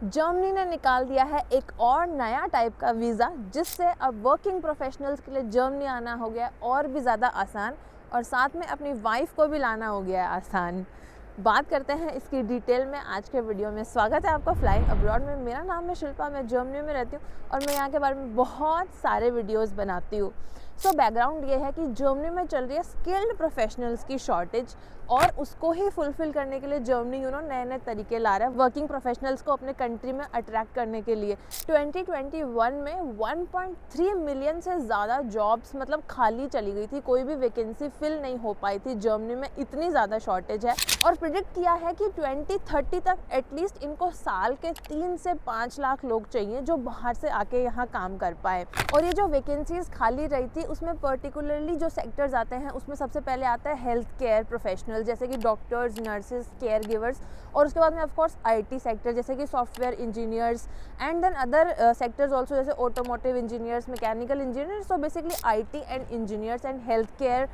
Germany ने निकाल दिया है एक और नया टाइप का वीज़ा, जिससे अब वर्किंग प्रोफेशनल्स के लिए जर्मनी आना हो गया और भी ज़्यादा आसान, और साथ में अपनी वाइफ को भी लाना हो गया है आसान। बात करते हैं इसकी डिटेल में आज के वीडियो में। स्वागत है आपका फ्लाइंग अब्रॉड में। मेरा नाम है शिल्पा, मैं जर्मनी में रहती हूँ और मैं यहाँ के बारे में बहुत सारे वीडियोस बनाती हूँ। सो बैकग्राउंड ये है कि जर्मनी में चल रही है स्किल्ड प्रोफेशनल्स की शॉर्टेज, और उसको ही फुलफिल करने के लिए जर्मनी नए नए तरीके ला रहा है वर्किंग प्रोफेशनल्स को अपने कंट्री में अट्रैक्ट करने के लिए। 2021 में 1.3 मिलियन से ज़्यादा जॉब्स मतलब खाली चली गई थी, कोई भी वैकेंसी फिल नहीं हो पाई थी जर्मनी में, इतनी ज़्यादा शॉर्टेज है। और प्रिडिक्ट किया है कि 2030 तक एटलीस्ट इनको साल के 3 से 5 लाख लोग चाहिए जो बाहर से आके यहाँ काम कर पाए। और ये जो वैकेंसीज खाली रही थी उसमें पर्टिकुलरली जो सेक्टर्स आते हैं उसमें सबसे पहले आता है हेल्थ केयर प्रोफेशनल, जैसे कि डॉक्टर्स, नर्सेज, केयर गिवर्स, और उसके बाद में ऑफ कोर्स आईटी सेक्टर जैसे कि software engineers and then other sectors also, जैसे automotive engineers, mechanical engineers. So basically IT and engineers and health care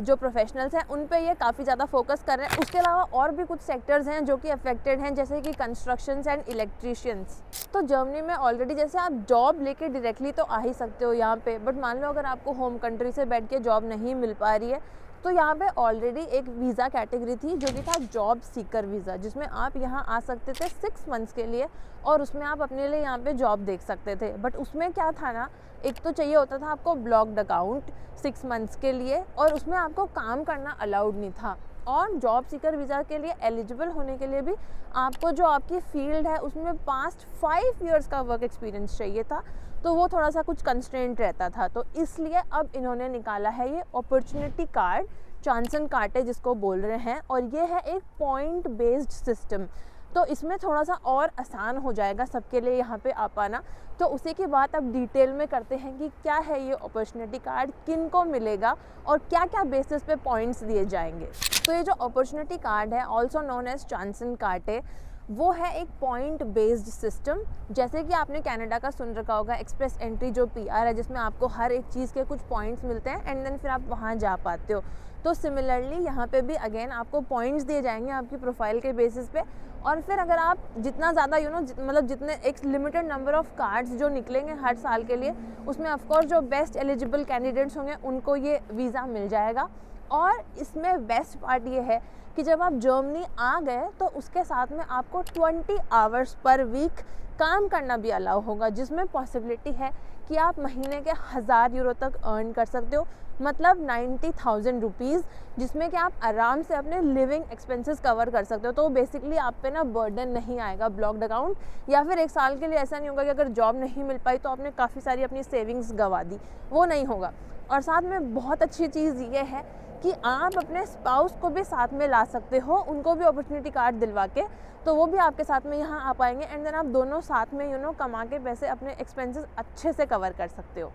जो प्रोफेशनल्स हैं उन पे ये काफ़ी ज़्यादा फोकस कर रहे हैं। उसके अलावा और भी कुछ सेक्टर्स हैं जो कि अफेक्टेड हैं, जैसे कि कंस्ट्रक्शंस एंड इलेक्ट्रिशियंस। तो जर्मनी में ऑलरेडी जैसे आप जॉब लेके डायरेक्टली तो आ ही सकते हो यहाँ पे, बट मान लो अगर आपको होम कंट्री से बैठ के जॉब नहीं मिल पा रही है तो यहाँ पे ऑलरेडी एक वीज़ा कैटेगरी थी जो कि था जॉब सीकर वीज़ा, जिसमें आप यहाँ आ सकते थे 6 मंथ्स के लिए और उसमें आप अपने लिए यहाँ पे जॉब देख सकते थे। बट उसमें क्या था ना, एक तो चाहिए होता था आपको ब्लॉक्ड अकाउंट 6 मंथ्स के लिए, और उसमें आपको काम करना अलाउड नहीं था। और जॉब सीकर वीज़ा के लिए एलिजिबल होने के लिए भी आपको जो आपकी फील्ड है उसमें पास्ट 5 ईयर्स का वर्क एक्सपीरियंस चाहिए था, तो वो थोड़ा सा कुछ कंस्ट्रेंट रहता था। तो इसलिए अब इन्होंने निकाला है ये अपॉर्चुनिटी कार्ड, चांसन कार्टे जिसको बोल रहे हैं, और ये है एक पॉइंट बेस्ड सिस्टम। तो इसमें थोड़ा सा और आसान हो जाएगा सबके लिए यहाँ पे आ पाना। तो उसी की बात अब डिटेल में करते हैं कि क्या है ये अपॉर्चुनिटी कार्ड, किन को मिलेगा और क्या क्या बेसिस पे पॉइंट्स दिए जाएंगे। तो ये जो अपॉर्चुनिटी कार्ड है, ऑल्सो नोन एज चांसन कार्टे, वो है एक पॉइंट बेस्ड सिस्टम। जैसे कि आपने कनाडा का सुन रखा होगा एक्सप्रेस एंट्री जो पीआर है, जिसमें आपको हर एक चीज़ के कुछ पॉइंट्स मिलते हैं एंड देन फिर आप वहाँ जा पाते हो। तो सिमिलरली यहाँ पे भी अगेन आपको पॉइंट्स दिए जाएंगे आपकी प्रोफाइल के बेसिस पे, और फिर अगर आप जितना ज़्यादा मतलब जितने एक लिमिटेड नंबर ऑफ कार्ड्स जो निकलेंगे हर साल के लिए, उसमें ऑफकोर्स जो बेस्ट एलिजिबल कैंडिडेट्स होंगे उनको ये वीज़ा मिल जाएगा। और इसमें बेस्ट पार्ट ये है कि जब आप जर्मनी आ गए तो उसके साथ में आपको 20 आवर्स पर वीक काम करना भी अलाउ होगा, जिसमें पॉसिबिलिटी है कि आप महीने के 1000 यूरो तक अर्न कर सकते हो, मतलब 90,000 रुपीज़, जिसमें कि आप आराम से अपने लिविंग एक्सपेंसेस कवर कर सकते हो। तो बेसिकली आप पे ना बर्डन नहीं आएगा ब्लॉक्ड अकाउंट, या फिर एक साल के लिए ऐसा नहीं होगा कि अगर जॉब नहीं मिल पाई तो आपने काफ़ी सारी अपनी सेविंग्स गंवा दी, वो नहीं होगा। और साथ में बहुत अच्छी चीज़ ये है कि आप अपने स्पाउस को भी साथ में ला सकते हो, उनको भी अपॉर्चुनिटी कार्ड दिलवा के, तो वो भी आपके साथ में यहाँ आ पाएंगे एंड देन आप दोनों साथ में कमा के पैसे अपने एक्सपेंसेस अच्छे से कवर कर सकते हो।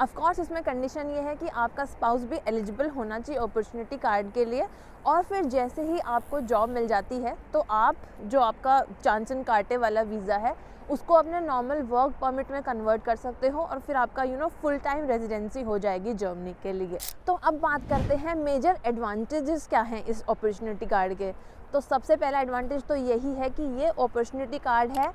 ऑफ कोर्स इसमें कंडीशन ये है कि आपका स्पाउस भी एलिजिबल होना चाहिए अपॉर्चुनिटी कार्ड के लिए। और फिर जैसे ही आपको जॉब मिल जाती है तो आप जो आपका चांसन कार्टे वाला वीज़ा है उसको अपने नॉर्मल वर्क परमिट में कन्वर्ट कर सकते हो, और फिर आपका फुल टाइम रेजिडेंसी हो जाएगी जर्मनी के लिए। तो अब बात करते हैं मेजर एडवांटेजेस क्या हैं इस अपॉर्चुनिटी कार्ड के। तो सबसे पहला एडवांटेज तो यही है कि ये अपॉर्चुनिटी कार्ड है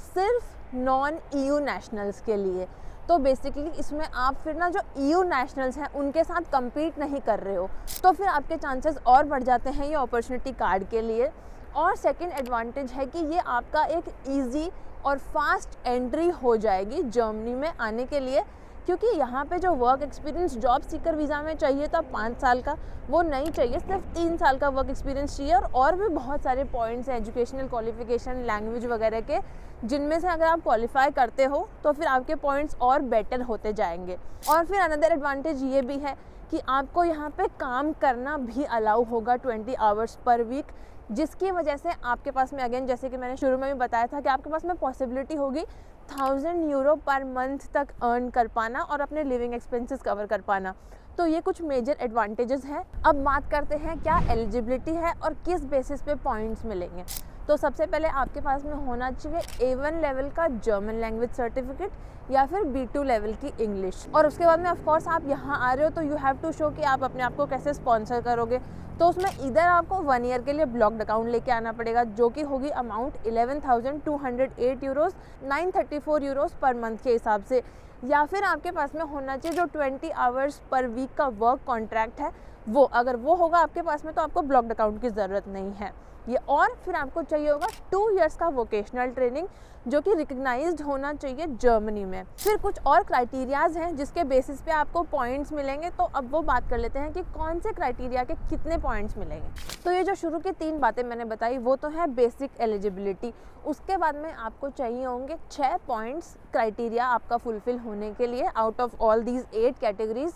सिर्फ नॉन ईयू नेशनल्स के लिए। तो बेसिकली इसमें आप फिर ना जो ईयू नेशनल्स हैं उनके साथ compete नहीं कर रहे हो, तो फिर आपके चांसेस और बढ़ जाते हैं ये अपॉर्चुनिटी कार्ड के लिए। और सेकंड एडवांटेज है कि ये आपका एक इजी और फास्ट एंट्री हो जाएगी जर्मनी में आने के लिए, क्योंकि यहाँ पे जो work experience job seeker visa में चाहिए था 5 साल का, वो नहीं चाहिए, सिर्फ 3 साल का वर्क एक्सपीरियंस चाहिए। और भी बहुत सारे पॉइंट्स हैं एजुकेशनल क्वालिफिकेशन, लैंग्वेज वगैरह के, जिनमें से अगर आप क्वालिफाई करते हो तो फिर आपके पॉइंट्स और बेटर होते जाएंगे। और फिर अनदर एडवांटेज ये भी है कि आपको यहाँ पे काम करना भी अलाउ होगा 20 आवर्स पर वीक, जिसकी वजह से आपके पास में अगेन जैसे कि मैंने शुरू में भी बताया था कि आपके पास में पॉसिबिलिटी होगी 1000 यूरो पर मंथ तक अर्न कर पाना और अपने लिविंग एक्सपेंसेस कवर कर पाना। तो ये कुछ मेजर एडवांटेजेस हैं। अब बात करते हैं क्या एलिजिबिलिटी है और किस बेसिस पे पॉइंट्स मिलेंगे। तो सबसे पहले आपके पास में होना चाहिए A1 लेवल का जर्मन लैंग्वेज सर्टिफिकेट या फिर B2 लेवल की इंग्लिश। और उसके बाद में ऑफ कोर्स आप यहाँ आ रहे हो तो यू हैव टू शो कि आप अपने आप को कैसे स्पॉन्सर करोगे। तो उसमें इधर आपको 1 ईयर के लिए ब्लॉक्ड अकाउंट लेके आना पड़ेगा, जो कि होगी amount 11,208 euros, 934 euros per month के हिसाब से। या फिर आपके पास में होना चाहिए जो 20 आवर्स पर वीक का वर्क कॉन्ट्रैक्ट है वो, अगर वो होगा आपके पास में तो आपको ब्लॉक्ड अकाउंट की ज़रूरत नहीं है ये। और फिर आपको चाहिए होगा 2 इयर्स का वोकेशनल ट्रेनिंग जो कि रिकग्नाइज्ड होना चाहिए जर्मनी में। फिर कुछ और क्राइटेरियाज़ हैं जिसके बेसिस पे आपको पॉइंट्स मिलेंगे। तो अब वो बात कर लेते हैं कि कौन से क्राइटेरिया के कितने पॉइंट्स मिलेंगे। तो ये जो शुरू की 3 बातें मैंने बताई वो तो है बेसिक एलिजिबिलिटी। उसके बाद में आपको चाहिए होंगे 6 पॉइंट्स क्राइटेरिया आपका फुलफिल होने के लिए out of all these 8 categories.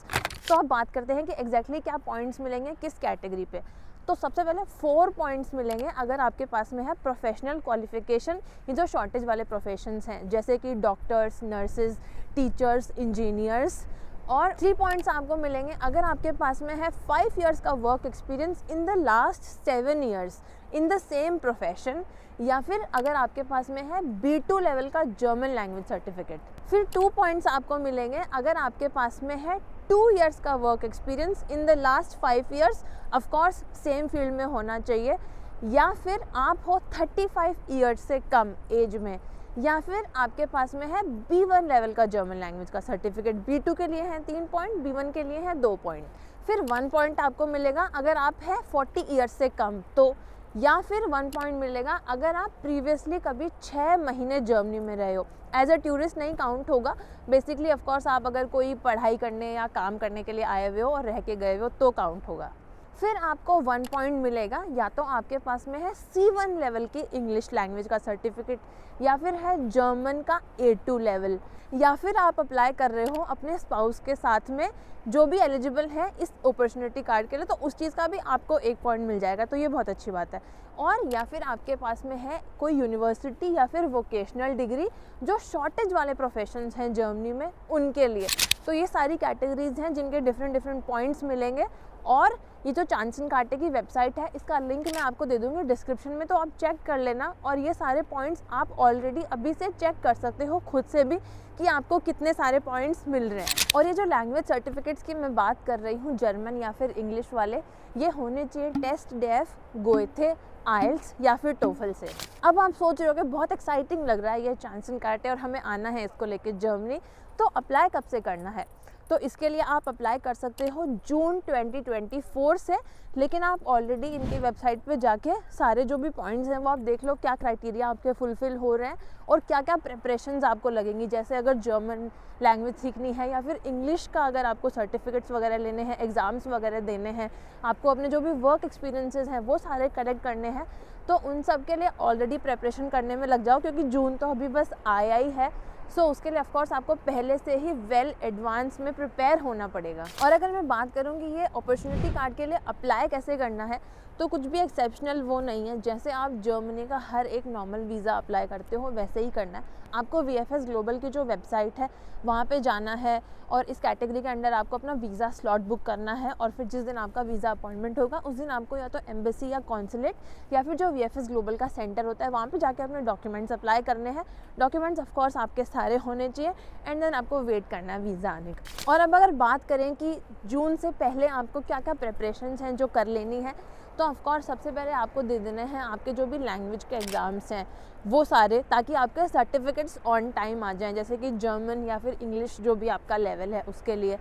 तो अब बात करते हैं कि एग्जैक्टली क्या पॉइंट्स मिलेंगे किस कैटेगरी पे। तो सबसे पहले 4 पॉइंट्स मिलेंगे अगर आपके पास में है प्रोफेशनल क्वालिफिकेशन, ये जो शॉर्टेज वाले प्रोफेशंस हैं जैसे कि डॉक्टर्स, नर्सेज, टीचर्स, इंजीनियर्स। और 3 पॉइंट्स आपको मिलेंगे अगर आपके पास में है 5 इयर्स का work experience in the last 7 years in the same profession, या फिर अगर आपके पास में है B2 लेवल का जर्मन लैंग्वेज सर्टिफिकेट। फिर 2 पॉइंट्स आपको मिलेंगे अगर आपके पास में है 2 इयर्स का work experience in the last 5 years, of course same field में होना चाहिए, या फिर आप हो 35 ईयर्स से कम एज में, या फिर आपके पास में है B1 लेवल का जर्मन लैंग्वेज का सर्टिफिकेट। B2 के लिए है 3 पॉइंट, B1 के लिए है 2 पॉइंट। फिर 1 पॉइंट आपको मिलेगा अगर आप है 40 ईयर्स से कम तो, या फिर 1 पॉइंट मिलेगा अगर आप प्रीवियसली कभी 6 महीने जर्मनी में रहे हो। एज अ टूरिस्ट नहीं काउंट होगा, बेसिकली ऑफ कोर्स आप अगर कोई पढ़ाई करने या काम करने के लिए आए हुए हो और रह के गए हो तो काउंट होगा। फिर आपको 1 पॉइंट मिलेगा या तो आपके पास में है C1 लेवल की इंग्लिश लैंग्वेज का सर्टिफिकेट, या फिर है जर्मन का A2 लेवल, या फिर आप अप्लाई कर रहे हो अपने स्पाउस के साथ में जो भी एलिजिबल है इस अपॉर्चुनिटी कार्ड के लिए, तो उस चीज़ का भी आपको 1 पॉइंट मिल जाएगा, तो ये बहुत अच्छी बात है। और या फिर आपके पास में है कोई यूनिवर्सिटी या फिर वोकेशनल डिग्री जो शॉर्टेज वाले प्रोफेशंस हैं जर्मनी में उनके लिए। तो ये सारी कैटेगरीज हैं जिनके डिफरेंट पॉइंट्स मिलेंगे। और ये जो चांसन कार्टे की वेबसाइट है इसका लिंक मैं आपको दे दूँगी डिस्क्रिप्शन में, तो आप चेक कर लेना। और ये सारे पॉइंट्स आप ऑलरेडी अभी से चेक कर सकते हो खुद से भी कि आपको कितने सारे पॉइंट्स मिल रहे हैं। और ये जो लैंग्वेज सर्टिफिकेट्स की मैं बात कर रही हूँ जर्मन या फिर इंग्लिश वाले, ये होने चाहिए टेस्ट, डेफ, गोएथे, आइल्स या फिर टोफल से। अब आप सोच रहे हो कि बहुत एक्साइटिंग लग रहा है ये चांसन कार्टे और हमें आना है इसको लेके जर्मनी, तो अप्लाई कब से करना है? तो इसके लिए आप अप्लाई कर सकते हो जून 2024 से, लेकिन आप ऑलरेडी इनकी वेबसाइट पे जाके सारे जो भी पॉइंट्स हैं वो आप देख लो क्या क्राइटेरिया आपके फुलफ़िल हो रहे हैं और क्या क्या प्रिपरेशंस आपको लगेंगी। जैसे अगर जर्मन लैंग्वेज सीखनी है या फिर इंग्लिश का अगर आपको सर्टिफिकेट्स वगैरह लेने हैं, एग्ज़ाम्स वगैरह देने हैं, आपको अपने जो भी वर्क एक्सपीरियंसेस हैं वो सारे कलेक्ट करने हैं, तो उन सब के लिए ऑलरेडी प्रिपरेशन करने में लग जाओ, क्योंकि जून तो अभी बस आया ही है। सो उसके लिए ऑफकोर्स आपको पहले से ही वेल एडवांस में प्रिपेयर होना पड़ेगा। और अगर मैं बात करूँ कि ये अपॉर्चुनिटी कार्ड के लिए अप्लाई कैसे करना है, तो कुछ भी एक्सेप्शनल वो नहीं है। जैसे आप जर्मनी का हर एक नॉर्मल वीज़ा अप्लाई करते हो वैसे ही करना है। आपको VFS ग्लोबल की जो वेबसाइट है वहाँ पे जाना है और इस कैटेगरी के अंडर आपको अपना वीज़ा स्लॉट बुक करना है, और फिर जिस दिन आपका वीज़ा अपॉइंटमेंट होगा उस दिन आपको या तो एम्बेसी या कॉन्सुलेट या फिर जो VFS ग्लोबल का सेंटर होता है वहाँ पे जाके अपने डॉक्यूमेंट्स अप्लाई करने हैं। डॉक्यूमेंट्स ऑफकोर्स आपके सारे होने चाहिए एंड देन आपको वेट करना है वीज़ा आने का। और अब अगर बात करें कि जून से पहले आपको क्या क्या प्रिपरेशंस हैं जो कर लेनी है, तो ऑफकोर्स सबसे पहले आपको दे देने हैं आपके जो भी लैंग्वेज के एग्ज़ाम्स हैं वो सारे, ताकि आपके सर्टिफिकेट्स ऑन टाइम आ जाएं, जैसे कि जर्मन या फिर इंग्लिश जो भी आपका लेवल है उसके लिए।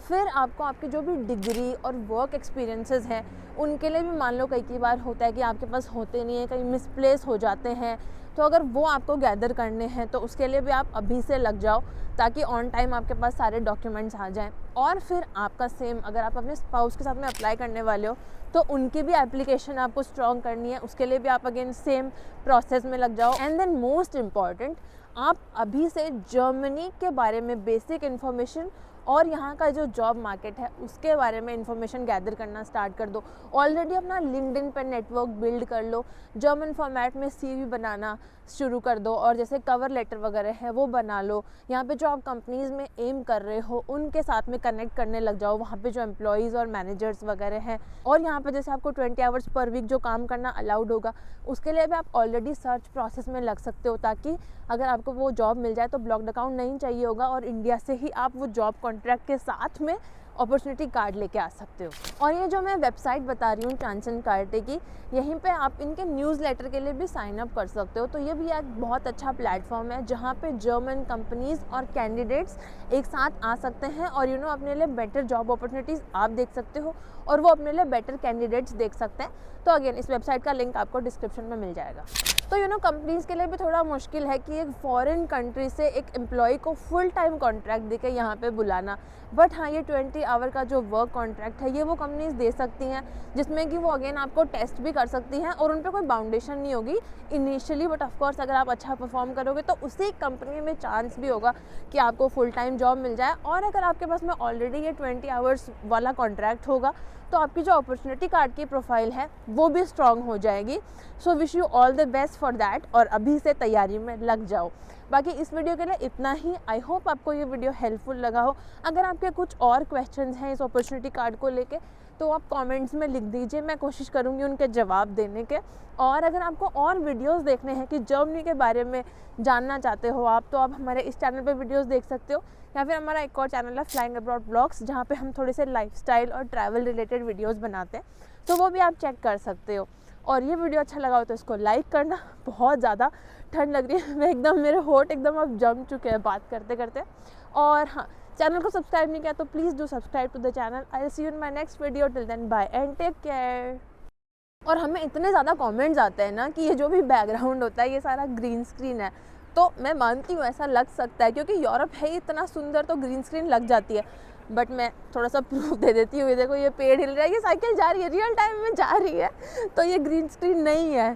फिर आपको आपकी जो भी डिग्री और वर्क एक्सपीरियंसेस हैं उनके लिए भी मान लो कई बार होता है कि आपके पास होते नहीं है, कहीं मिसप्लेस हो जाते हैं, तो अगर वो आपको गैदर करने हैं तो उसके लिए भी आप अभी से लग जाओ ताकि ऑन टाइम आपके पास सारे डॉक्यूमेंट्स आ जाएं। और फिर आपका सेम अगर आप अपने स्पाउस के साथ में अप्लाई करने वाले हो तो उनकी भी एप्लीकेशन आपको स्ट्रॉन्ग करनी है, उसके लिए भी आप अगेन सेम प्रोसेस में लग जाओ। एंड देन मोस्ट इम्पॉर्टेंट, आप अभी से जर्मनी के बारे में बेसिक इन्फॉर्मेशन और यहाँ का जो जॉब मार्केट है उसके बारे में इंफॉर्मेशन गैदर करना स्टार्ट कर दो। ऑलरेडी अपना लिंक्डइन पर नेटवर्क बिल्ड कर लो, जर्मन फॉर्मेट में सीवी बनाना शुरू कर दो, और जैसे कवर लेटर वगैरह है वो बना लो। यहाँ पे जो आप कंपनीज़ में एम कर रहे हो उनके साथ में कनेक्ट करने लग जाओ, वहाँ पे जो एम्प्लॉयज़ और मैनेजर्स वगैरह हैं। और यहाँ पे जैसे आपको 20 आवर्स पर वीक जो काम करना अलाउड होगा, उसके लिए भी आप ऑलरेडी सर्च प्रोसेस में लग सकते हो, ताकि अगर आपको वो जॉब मिल जाए तो ब्लॉक्ड अकाउंट नहीं चाहिए होगा और इंडिया से ही आप वो जॉब कॉन्ट्रैक्ट के साथ में अपॉर्चुनिटी कार्ड लेके आ सकते हो। और ये जो मैं वेबसाइट बता रही हूँ चांसन कार्टे की, यहीं पे आप इनके न्यूज़लेटर के लिए भी साइन अप कर सकते हो। तो ये भी एक बहुत अच्छा प्लेटफॉर्म है जहाँ पे जर्मन कंपनीज़ और कैंडिडेट्स एक साथ आ सकते हैं और अपने लिए बेटर जॉब अपॉर्चुनिटीज़ आप देख सकते हो और वो अपने लिए बेटर कैंडिडेट्स देख सकते हैं। तो अगेन इस वेबसाइट का लिंक आपको डिस्क्रिप्शन में मिल जाएगा। तो कंपनीज़ के लिए भी थोड़ा मुश्किल है कि एक फॉरेन कंट्री से एक एम्प्लॉय को फुल टाइम कॉन्ट्रैक्ट देके यहाँ पे बुलाना। बट हाँ, ये 20 आवर का जो वर्क कॉन्ट्रैक्ट है ये वो कंपनीज़ दे सकती हैं, जिसमें कि वो अगेन आपको टेस्ट भी कर सकती हैं और उन पर कोई बाउंडेशन नहीं होगी इनिशियली। बट ऑफकोर्स अगर आप अच्छा परफॉर्म करोगे तो उसी कंपनी में चांस भी होगा कि आपको फुल टाइम जॉब मिल जाए। और अगर आपके पास में ऑलरेडी ये 20 आवर्स वाला कॉन्ट्रैक्ट होगा तो आपकी जो अपॉर्चुनिटी कार्ड की प्रोफाइल है वो भी स्ट्रांग हो जाएगी। So wish you all the best for that, और अभी से तैयारी में लग जाओ। बाकी इस वीडियो के लिए इतना ही। आई होप आपको ये वीडियो हेल्पफुल लगा हो। अगर आपके कुछ और क्वेश्चंस हैं इस अपॉर्चुनिटी कार्ड को लेके तो आप कमेंट्स में लिख दीजिए, मैं कोशिश करूँगी उनके जवाब देने के। और अगर आपको और वीडियोस देखने हैं कि जर्मनी के बारे में जानना चाहते हो आप, तो आप हमारे इस चैनल पे वीडियोस देख सकते हो, या फिर हमारा एक और चैनल है फ्लाइंग अब्रॉड ब्लॉग्स, जहाँ पे हम थोड़े से लाइफस्टाइल और ट्रैवल रिलेटेड वीडियोस बनाते हैं, तो वो भी आप चेक कर सकते हो। और ये वीडियो अच्छा लगा हो तो इसको लाइक करना। बहुत ज़्यादा ठंड लग रही है, मैं एकदम, मेरे होठ एकदम अब जम चुके हैं बात करते करते। और हाँ, चैनल को सब्सक्राइब नहीं किया तो please do subscribe to the channel. I will see you in my next video. Till then bye and take care. और हमें इतने ज़्यादा कमेंट्स आते हैं ना कि ये जो भी बैकग्राउंड होता है ये सारा ग्रीन स्क्रीन है, तो मैं मानती हूँ ऐसा लग सकता है क्योंकि यूरोप है इतना सुंदर तो ग्रीन स्क्रीन लग जाती है। बट मैं थोड़ा सा प्रूफ दे देती हूँ, ये देखो ये पेड़ हिल रहा है, ये साइकिल जा रही है, रियल टाइम में जा रही है, तो ये ग्रीन स्क्रीन नहीं है।